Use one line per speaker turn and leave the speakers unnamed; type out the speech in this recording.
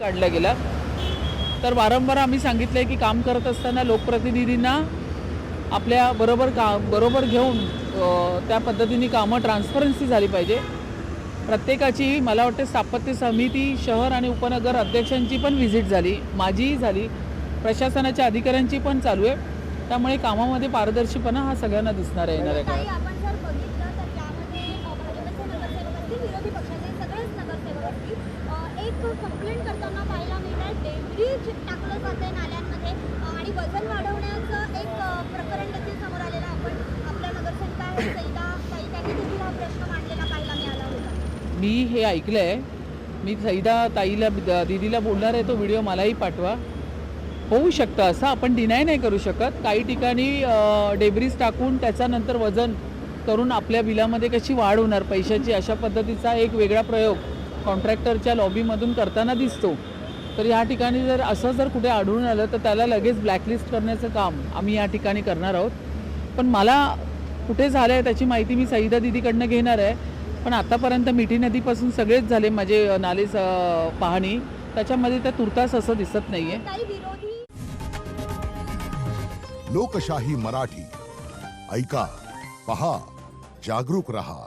काढला गेला। तर वारंवार आम्ही सांगितलंय की काम करत असताना लोकप्रतिनिधींना आपल्या बरोबर घेऊन त्या पद्धतीने कामं ट्रान्सपरन्सी झाली पाहिजे। प्रत्येकाची मला वाटते स्थापत्य समिती, शहर आणि उपनगर अध्यक्षांची पण व्हिजिट झाली, माझीही झाली, प्रशासनाच्या अधिकाऱ्यांची पण चालू आहे। त्यामुळे कामामध्ये पारदर्शीपणा हा सगळ्यांना दिसणार आहे येणाऱ्या काळात।
आपण जर बघितलं तर यामध्ये भाजपचे नगरसेवक असतील, विरोधी पक्षाचे सगळेच नगरसेवक असतील, एक कंप्लेंट करताना पाहायला मिळतंय, डेब्रिज टाकलं जातंय नाल्यांमध्ये आणि वजन वाढवण्याचं एक प्रकरण देखील समोर आलेलं आपण आपल्या नगरसेविका आहेत सईदा ताई, त्यांनी देखील हा प्रश्न मांडलेला पाहायला मिळाला होता।
मी हे ऐकलंय, मी सईदा ताईला दीदीला बोलणार आहे, तो व्हिडिओ मलाही पाठवा। होऊ शकतं असं, आपण डिनाय नाही करू शकत। काही ठिकाणी डेब्रिज टाकून त्याच्यानंतर वजन करून आपल्या बिलामध्ये कशी वाढ होणार पैशाची, अशा पद्धतीचा एक वेगळा प्रयोग कॉन्ट्रॅक्टरच्या लॉबीमधून करताना दिसतो। तर या ठिकाणी जर कुठे आढळून आलं तर त्याला लगेच ब्लॅकलिस्ट करण्याचं काम आम्ही या ठिकाणी करणार आहोत। पण मला कुठे झालं आहे त्याची माहिती मी सईदा दीदीकडनं घेणार आहे। पण आतापर्यंत मिठी नदीपासून सगळेच झाले माझे नाले पाहणी, त्याच्यामध्ये त्या तुर्तास असं दिसत नाही आहे।
लोकशाही मराठी ऐका, पहा, जागरूक रहा।